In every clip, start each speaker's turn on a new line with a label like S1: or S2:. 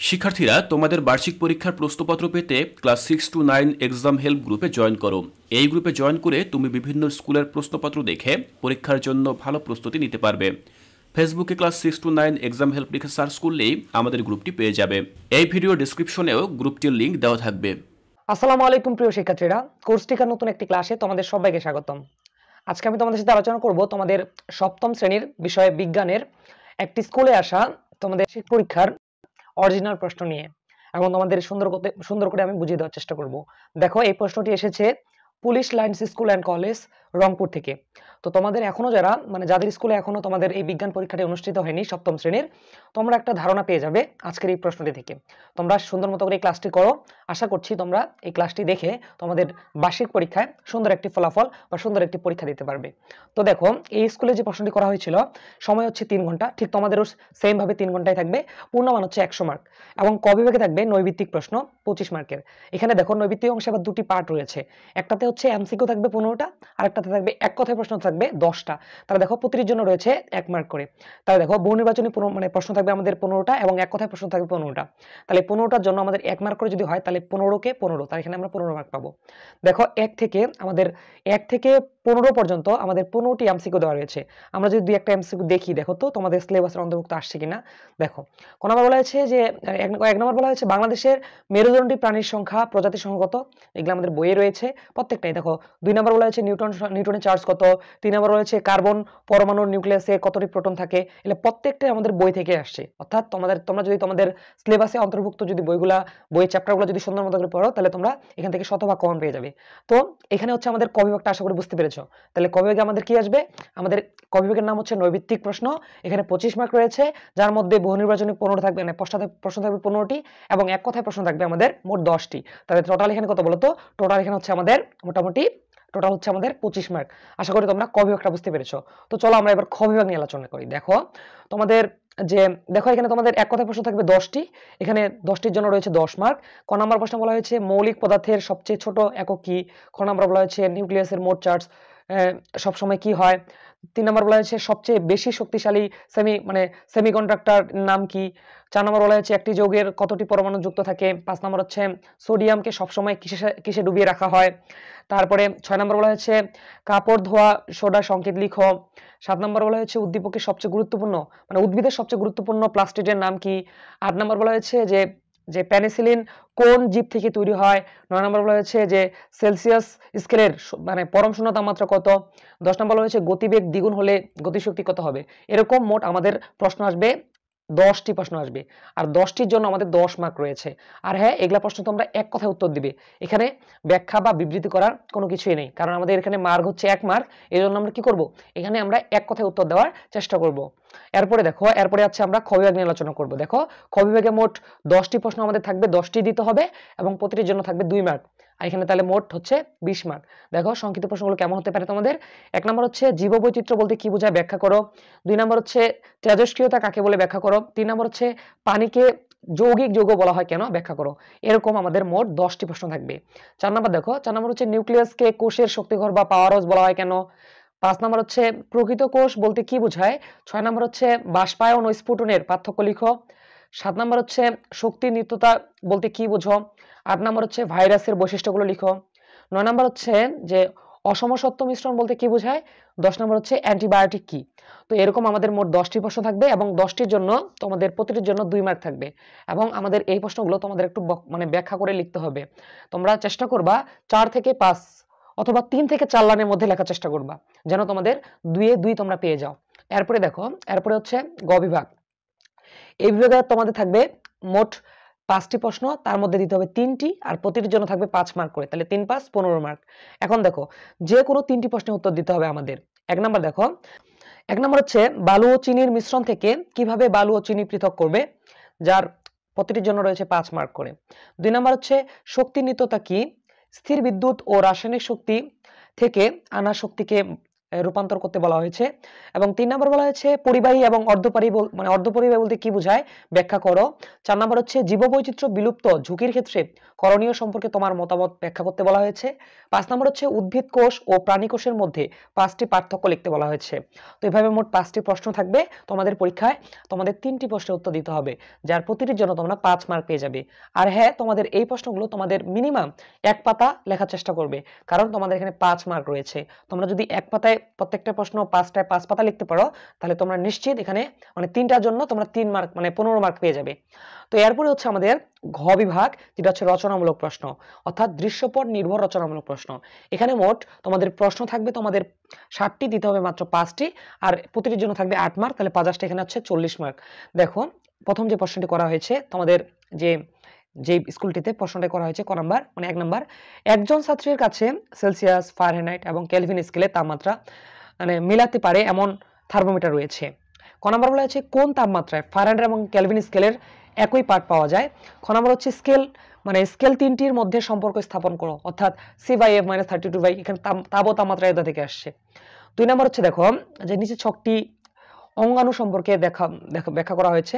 S1: শিক্ষার্থীরা তোমাদের বার্ষিক পরীক্ষার প্রশ্নপত্র পেতে ক্লাস 6 to 9 এক্সাম হেল্প গ্রুপে জয়েন করো। এই গ্রুপে জয়েন করে তুমি বিভিন্ন স্কুলের প্রশ্নপত্র দেখে পরীক্ষার জন্য ভালো প্রস্তুতি নিতে পারবে। ফেসবুকে ক্লাস 6 to 9 এক্সাম হেল্প লিখে সার্চ করলেই আমাদের গ্রুপটি পেয়ে যাবে। এই ভিডিও ডেসক্রিপশনেও গ্রুপটির লিঙ্ক দেওয়া থাকবে।
S2: আসসালামু আলাইকুম প্রিয় শিক্ষার্থীরা, কোর্স টিকার নতুন একটি ক্লাসে তোমাদের সবাইকে স্বাগতম। আজকে আমি তোমাদের সাথে আলোচনা করব তোমাদের সপ্তম শ্রেণীর বিষয়ে বিজ্ঞানের একটি স্কুলে আসা তোমাদের পরীক্ষার অরিজিনাল প্রশ্ন নিয়ে, এবং তোমাদের সুন্দর করে আমি বুঝিয়ে দেওয়ার চেষ্টা করব। দেখো, এই প্রশ্নটি এসেছে police lines school and college, Rangpur থেকে। তো তোমাদের এখনো যাদের স্কুলে এখনো তোমাদের এই বিজ্ঞান পরীক্ষাটি অনুষ্ঠিত হয়নি সপ্তম শ্রেণীর, তোমরা একটা ধারণা পেয়ে যাবে আজকের এই প্রশ্নটি থেকে। তোমরা সুন্দর মতো করে এই ক্লাসটি করো। আশা করছি তোমরা এই ক্লাসটি দেখে তোমাদের বার্ষিক পরীক্ষায় সুন্দর একটি ফলাফল বা সুন্দর একটি পরীক্ষা দিতে পারবে। তো দেখো, এই স্কুলে যে প্রশ্নটি করা হয়েছিল, সময় হচ্ছে 3 ঘন্টা, ঠিক তোমাদেরও সেম ভাবে 3 ঘন্টায় থাকবে। পূর্ণমান হচ্ছে 100 মার্ক, এবং ক বিভাগে থাকবে নৈবিত্তিক প্রশ্ন 25 মার্কের। এখানে দেখো, নৈবিত্তিক অংশে আবার দুটি পার্ট রয়েছে। একটাতে হচ্ছে এমসিকিউ থাকবে 15টা, আর একটাতে থাকবে এক কথায় প্রশ্ন থাকবে 10টা। তাহলে দেখো, প্রতিটির জন্য রয়েছে 1 মার্ক করে। তাহলে দেখো, বহু নির্বাচনী প্রশ্ন থাকবে আমাদের 15টা, এবং এক কথায় প্রশ্ন থাকবে 15টা। তাহলে 15টার জন্য আমাদের 1 মার্ক করে যদি হয়, তাহলে 15কে 15, তাহলে এখানে আমরা 15 মার্ক পাবো। দেখো, 1 থেকে 15 পর্যন্ত আমাদের 15টি এমসিকিউ দেওয়া রয়েছে। আমরা যদি দুই একটা এমসিকিউ দেখি, দেখো তো তোমাদের সিলেবাসের অন্তর্ভুক্ত আসছে কিনা। দেখো, কোন নাম্বার বলা হয়েছে যে এক নম্বর বলা হয়েছে বাংলাদেশের মেরুদণ্ডী প্রাণীর সংখ্যা প্রজাতি সংখ্যা কত। এগুলো আমাদের বইয়ে রয়েছে প্রত্যেকটাই। দেখো, 2 নম্বর বলা হয়েছে নিউটনের চার্জ কত। 3 নম্বর রয়েছে কার্বন পরমাণুর নিউক্লিয়াসে কতটি প্রোটন থাকে। এগুলো প্রত্যেকটাই আমাদের বই থেকে আসছে। অর্থাৎ তোমরা যদি তোমাদের সিলেবাসে অন্তর্ভুক্ত যদি বই চ্যাপ্টারগুলো যদি সুন্দর মতো করে পড়ো, তাহলে তোমরা এখান থেকে শতভাগ কমন পেয়ে যাবে। তো এখানে হচ্ছে আমাদের ক বিভাগটা, আশা করি বুঝতে পেরেছো। তাহলে ক বিভাগে আমাদের কি আসবে? আমাদের ক বিভাগের নাম হচ্ছে নৈবিত্তিক প্রশ্ন। এখানে 25 মার্ক রয়েছে, যার মধ্যে বহু নির্বাচনী 15 থাকবে, মানে প্রশ্ন থাকবে 15টি, এবং এক কথায় প্রশ্ন থাকবে আমাদের মোট 10টি। তাহলে টোটাল এখানে কত বলতো? টোটাল এখানে হচ্ছে আমাদের মোটামুটি 25 মার্ক। আশা করি তোমরা ক বিভাগটা বুঝতে পেরেছো। তো চলো আমরা এবার খ বিভাগ নিয়ে আলোচনা করি। দেখো, এখানে তোমাদের এক কথায় প্রশ্ন থাকবে 10টি। এখানে 10টির জন্য রয়েছে 10 মার্ক। ক নাম্বার প্রশ্ন বলা হয়েছে মৌলিক পদার্থের সবচেয়ে ছোট একক কি। খ নাম্বার বলা হয়েছে নিউক্লিয়াসের মোট চার্জ সবসময় কি হয়। 3 নম্বর বলা হয়েছে সবচেয়ে বেশি শক্তিশালী সেমিকন্ডাক্টর নাম কি। 4 নম্বর বলা হয়েছে একটি যৌগের কতটি পরমাণু যুক্ত থাকে। 5 নম্বর হচ্ছে সোডিয়ামকে সবসময় কিসে ডুবিয়ে রাখা হয়। তারপরে 6 নম্বর বলা হয়েছে কাপড় ধোয়া সোডার সংকেত লিখো। 7 নম্বর বলা হয়েছে উদ্দীপকের সবচেয়ে গুরুত্বপূর্ণ, উদ্ভিদের সবচেয়ে গুরুত্বপূর্ণ প্লাস্টিডের নাম কি। 8 নম্বর বলা হয়েছে যে পেনিসিলিন কোন জীব থেকে তৈরি হয়। 9 নম্বর বলা হয়েছে যে সেলসিয়াস স্কেলের পরম শূন্য তাপমাত্রা কত। 10 নম্বর বলা হয়েছে গতিবেগ দ্বিগুণ হলে গতিশক্তি কত হবে। এরকম মোট আমাদের প্রশ্ন আসবে 10টি প্রশ্ন আসবে, আর 10টির জন্য আমাদের 10 মার্ক রয়েছে। আর হ্যাঁ, এগুলা প্রশ্ন তোমরা এক কথায় উত্তর দিবে, এখানে ব্যাখ্যা বা বিবৃতি করার কোনো কিছুই নেই, কারণ আমাদের এখানে মার্ক হচ্ছে 1 মার্ক। এই জন্য আমরা কি করব, এখানে আমরা এক কথায় উত্তর দেওয়ার চেষ্টা করব। এরপরে আছে আমরা খ বিভাগ নিয়ে আলোচনা করব। দেখো, খ বিভাগে মোট 10টি প্রশ্ন আমাদের থাকবে, 10টি দিতে হবে, এবং প্রতিটির জন্য থাকবে 2 মার্ক। আর এখানে তাহলে মোট হচ্ছে 20 মার্ক। দেখো, সংক্ষিপ্ত প্রশ্নগুলো কেমন হতে পারে তোমাদের। 1 নম্বর হচ্ছে জীববৈচিত্র্য বলতে কি বোঝায় ব্যাখ্যা করো। 2 নম্বর হচ্ছে তেজস্ক্রিয়তা কাকে বলে ব্যাখ্যা করো। 3 নম্বর হচ্ছে পানিকে যৌগিক যৌগ বলা হয় কেন ব্যাখ্যা করো। এরকম আমাদের মোট 10টি প্রশ্ন থাকবে। 4 নম্বর দেখো, 4 নম্বর হচ্ছে নিউক্লিয়াসকে কোষের শক্তিঘর বা পাওয়ার হাউস বলা হয় কেন। 5 নম্বর হচ্ছে প্রকৃত কোষ বলতে কি বোঝায়। 6 নম্বর হচ্ছে বাষ্পায়ন ও স্ফুটনের পার্থক্য লিখো। 7 নম্বর হচ্ছে শক্তির নিত্যতা বলতে কি বোঝো। 8 নম্বর হচ্ছে ভাইরাসের বৈশিষ্ট্যগুলো লিখো। 9 নম্বর হচ্ছে যে অসমসত্ব মিশ্রণ বলতে কি বোঝায়। 10 নম্বর হচ্ছে অ্যান্টিবায়োটিক কি। তো এরকম আমাদের মোট 10টি প্রশ্ন থাকবে, এবং 10টির জন্য তোমাদের প্রতিটির জন্য 2 মার্ক থাকবে, এবং আমাদের এই প্রশ্নগুলো তোমাদের একটু ব্যাখ্যা করে লিখতে হবে। তোমরা চেষ্টা করবা 4 থেকে 5 অথবা 3 থেকে 4 লাইনের মধ্যে লেখার চেষ্টা করবা, যেন তোমাদের 2-এ 2 তোমরা পেয়ে যাও। এরপরে দেখো, এরপরে হচ্ছে গ বিভাগ। এই বিভাগে তোমাদের থাকবে মোট 5টি প্রশ্ন, তার মধ্যে দিতে হবে 3টি, আর প্রতিটির জন্য থাকবে 5 মার্ক করে, তাহলে 3 5 15 মার্ক। এখন দেখো, যে কোনো 3টি প্রশ্নের উত্তর দিতে হবে আমাদের। 1 নম্বর দেখো, 1 নম্বর হচ্ছে বালু ও চিনির মিশ্রণ থেকে কিভাবে বালু ও চিনি পৃথক করবে, যার প্রতিটির জন্য রয়েছে 5 মার্ক করে। 2 নম্বর হচ্ছে শক্তির নিত্যতা কি। স্থির বিদ্যুৎ ও রাসায়নিক শক্তি থেকে আনা শক্তিকে রূপান্তর করতে বলা হয়েছে। এবং 3 নম্বর বলা হয়েছে পরিবাহী এবং অর্ধপরিবাহী বলতে কি বোঝায় ব্যাখ্যা করো। 4 নম্বর হচ্ছে জীববৈচিত্র্য বিলুপ্ত ঝুঁকির ক্ষেত্রে করণীয় সম্পর্কে তোমার মতামত ব্যাখ্যা করতে বলা হয়েছে। 5 নম্বর হচ্ছে উদ্ভিদ কোষ ও প্রাণী কোষের মধ্যে 5টি পার্থক্য লিখতে বলা হয়েছে। তো এভাবে মোট 5টি প্রশ্ন থাকবে তোমাদের পরীক্ষায়। তোমাদের 3টি প্রশ্নের উত্তর দিতে হবে, যার প্রতিটির জন্য তোমরা 5 মার্ক পেয়ে যাবে। আর হ্যাঁ, তোমাদের এই প্রশ্নগুলো তোমাদের মিনিমাম 1 পাতা লেখার চেষ্টা করবে, কারণ তোমাদের এখানে 5 মার্ক রয়েছে। তোমরা যদি 1 পাতায় প্রত্যেকটা প্রশ্ন 5টায় 5 পাতা লিখতে পারো, তাহলে তোমরা নিশ্চিত এখানে 3টার জন্য তোমরা 3 মার্ক 15 মার্ক পেয়ে যাবে। তো এরপরে হচ্ছে আমাদের ঘ বিভাগ, যেটা হচ্ছে রচনামূলক প্রশ্ন, অর্থাৎ দৃশ্যপট নির্ভর রচনামূলক প্রশ্ন। এখানে মোট তোমাদের প্রশ্ন থাকবে তোমাদের 60টি, দিতে হবে মাত্র 5টি, আর প্রতিটির জন্য থাকবে 8 মার্ক, তাহলে 5 এখানে হচ্ছে 40 মার্ক। দেখো প্রথম যে প্রশ্নটি করা হয়েছে তোমাদের যে স্কুলটিতে প্রশ্নটা করা হয়েছে, 1 নাম্বার, একজন ছাত্রের কাছে সেলসিয়াস, ফারেনহাইট এবং কেলভিন স্কেলে তাপমাত্রা মিলাতে পারে এমন থার্মোমিটার রয়েছে। ক নাম্বার বলা হয়েছে কোন তাপমাত্রায় ফারেনহাইট এবং কেলভিন স্কেলের একই পাঠ পাওয়া যায়। খ নাম্বার হচ্ছে স্কেল 3টির মধ্যে সম্পর্ক স্থাপন করো, অর্থাৎ C/F - 32/, এখানে তাপ ও তাপমাত্রা এটা থেকে আসছে। 2 নাম্বার হচ্ছে দেখো যে নিচে ছকটি অঙ্গাণু সম্পর্কে ব্যাখ্যা করা হয়েছে।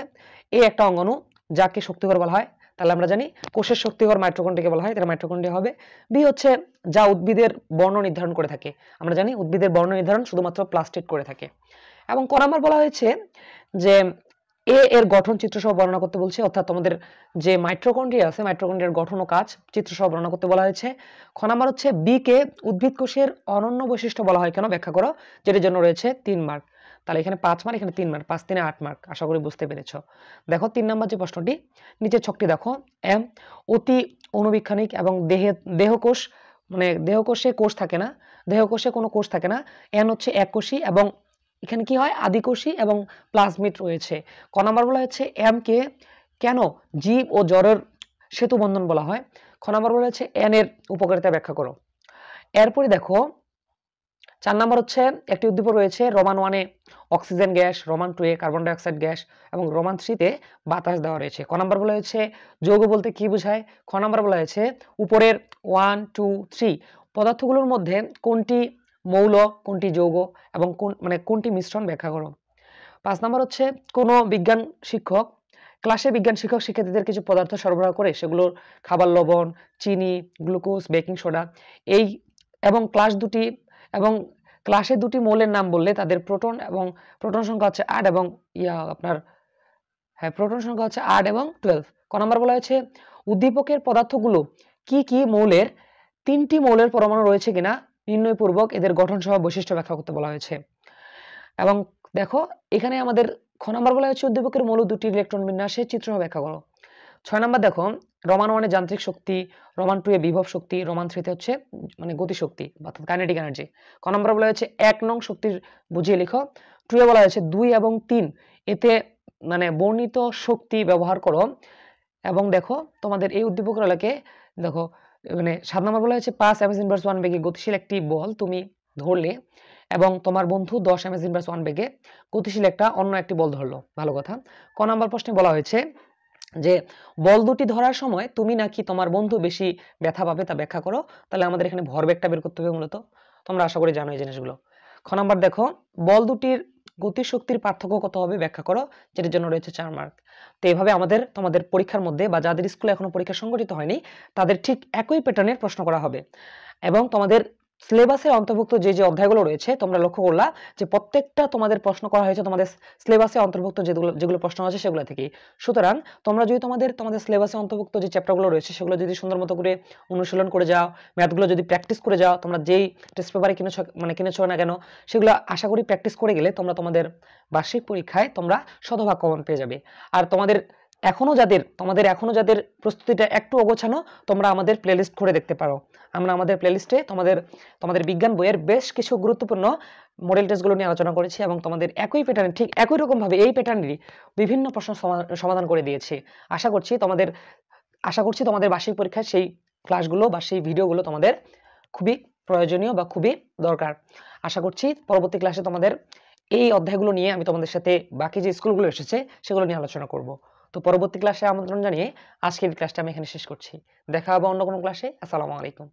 S2: এই একটা অঙ্গাণু যাকে শক্তিঘর বলা হয়, তাহলে আমরা জানি কোষের শক্তিঘর মাইটোকন্ড্রিয়াকে বলা হয়, তাহলে মাইটোকন্ড্রিয়া হবে। বি হচ্ছে যা উদ্ভিদের বর্ণ নির্ধারণ করে থাকে, আমরা জানি উদ্ভিদের বর্ণ নির্ধারণ শুধুমাত্র প্লাস্টিড করে থাকে। এবং ক নাম্বার বলা হয়েছে যে এর গঠন চিত্রসহ বর্ণনা করতে বলছে, অর্থাৎ তোমাদের যে মাইটোকন্ড্রিয়া আছে, মাইটোকন্ড্রিয়ার গঠন ও কাজ চিত্রসহ বর্ণনা করতে বলা হয়েছে। খ নাম্বার হচ্ছে বি কে উদ্ভিদ কোষের অনন্য বৈশিষ্ট্য বলা হয় কেন ব্যাখ্যা করো, যেটির জন্য রয়েছে 3 মার্ক। তাহলে এখানে 5 মার্ক, এখানে 3 মার্ক, 5 3 8 মার্ক। আশা করি বুঝতে পেরেছো। দেখো 3 নাম্বার যে প্রশ্নটি, নিচের ছকটি দেখো, এম অতি অনুবীক্ষণিক এবং দেহকোষ দেহকোষে কোষ থাকে না, দেহকোষে কোনো কোষ থাকে না। এন হচ্ছে এককোষী এবং এখানে কি হয় আদিকোষী এবং প্লাজমিড রয়েছে। ক নাম্বার বলা হচ্ছে এম কে কেন জীব ও জড়ের সেতু বন্ধন বলা হয়। খ নাম্বার বলা হচ্ছে এন এর উপকারিতা ব্যাখ্যা করো। এরপরে দেখো 4 নাম্বার হচ্ছে একটি উদ্দীপক রয়েছে, রোমান 1-এ অক্সিজেন গ্যাস, রোমান 2-এ কার্বন ডাই অক্সাইড গ্যাস এবং রোমান 3-তে বাতাস দেওয়া রয়েছে। ক নাম্বার বলা হয়েছে যৌগ বলতে কি বোঝায়। খ নাম্বার বলা হয়েছে উপরের 1 2 3 পদার্থগুলোর মধ্যে কোনটি মৌল, কোনটি যৌগ এবং কোনটি মিশ্রণ ব্যাখ্যা করো। 5 নাম্বার হচ্ছে কোন বিজ্ঞান শিক্ষক ক্লাসে শিক্ষার্থীদের কিছু পদার্থ সরবরাহ করে, সেগুলোর খাবার লবণ, চিনি, গ্লুকোজ, বেকিং সোডা এবং ক্লাসে দুটি মৌলের নাম বললে তাদের প্রোটন সংখ্যা হচ্ছে 8 এবং প্রোটন সংখ্যা হচ্ছে 8 এবং 12। ক নাম্বার বলা হয়েছে উদ্দীপকের পদার্থগুলো কি কি মৌলের 3টি মৌলের পরমাণু রয়েছে কিনা নির্ণয় পূর্বক এদের গঠন সহ বৈশিষ্ট্য ব্যাখ্যা করতে বলা হয়েছে। এবং দেখো এখানে আমাদের খ নাম্বার বলা হয়েছে উদ্দীপকের মৌল 2টি ইলেকট্রন বিন্যাসে চিত্র ব্যাখ্যা করো। 6 নাম্বার দেখো রোমান 1-এ যান্ত্রিক শক্তি, রোমান 2-এ বিভব শক্তি, রোমান 3-তে হচ্ছে গতি শক্তি অর্থাৎ কাইনেটিক এনার্জি। ক নাম্বার বলা হয়েছে 1 নং শক্তির বুঝিয়ে লিখো। 2-এ বলা হয়েছে 2 এবং 3 এতে বর্ণিত শক্তি ব্যবহার করো। এবং দেখো তোমাদের এই উদ্দীপকগুলোকে দেখো 7 নাম্বার বলা হয়েছে 5 m/1 বেগে গতিশীল একটি বল তুমি ধরলে এবং তোমার বন্ধু 10 m/1 বেগে গতিশীল অন্য একটি বল ধরলো, ভালো কথা। ক নাম্বার প্রশ্নে বলা হয়েছে যে বল দুটি ধরার সময় তুমি নাকি তোমার বন্ধু বেশি ব্যথা পাবে তা ব্যাখ্যা করো। তাহলে আমাদের এখানে ভরবেগটা বের করতে হবে মূলত, তোমরা আশা করি জানো এই জিনিসগুলো। খ নাম্বার দেখো বল দুটির গতিশক্তির পার্থক্য কত হবে ব্যাখ্যা করো, যেটির জন্য রয়েছে 4 মার্ক। তো এইভাবে তোমাদের পরীক্ষার মধ্যে বা যাদের স্কুলে এখনো পরীক্ষা সংগঠিত হয়নি তাদের ঠিক একই প্যাটার্নের প্রশ্ন করা হবে। এবং তোমাদের সিলেবাসের অন্তর্ভুক্ত যে অধ্যায়গুলো রয়েছে তোমরা লক্ষ্য করলা যে প্রত্যেকটা তোমাদের প্রশ্ন করা হয়েছে তোমাদের সিলেবাসে অন্তর্ভুক্ত যেগুলো প্রশ্ন আছে সেগুলো থেকেই। সুতরাং তোমরা যদি তোমাদের সিলেবাসে অন্তর্ভুক্ত যে চ্যাপ্টারগুলো রয়েছে সেগুলো যদি সুন্দর মতো করে অনুশীলন করে যাও, ম্যাথগুলো যদি প্র্যাকটিস করে যাও, তোমরা যেই টেস্ট পেপারে কিনেছো না কেন সেগুলো আশা করি প্র্যাকটিস করে গেলে তোমাদের বার্ষিক পরীক্ষায় তোমরা শতভাগ কমন পেয়ে যাবে। আর তোমাদের এখনো যাদের প্রস্তুতিটা একটু অগোছানো তোমরা আমাদের প্লেলিস্ট করে দেখতে পারো। আমরা আমাদের প্লেলিস্টে তোমাদের বিজ্ঞান বইয়ের বেশ কিছু গুরুত্বপূর্ণ মডেল টেস্টগুলো নিয়ে আলোচনা করেছি এবং তোমাদের একই প্যাটার্নে ঠিক একই রকম ভাবে এই প্যাটার্নেরই বিভিন্ন প্রশ্ন সমাধান করে দিয়েছি। আশা করছি তোমাদের বার্ষিক পরীক্ষায় সেই ক্লাসগুলো বা সেই ভিডিওগুলো তোমাদের খুবই প্রয়োজনীয় বা খুবই দরকার। আশা করছি পরবর্তী ক্লাসে তোমাদের এই অধ্যায়গুলো নিয়ে আমি তোমাদের সাথে বাকি যে স্কুলগুলো এসেছে সেগুলো নিয়ে আলোচনা করব। তো পরবর্তী ক্লাসে আমন্ত্রণ জানিয়ে আজকের ক্লাসটা আমি এখানে শেষ করছি। দেখা হবে অন্য কোনো ক্লাসে। আসসালামু আলাইকুম।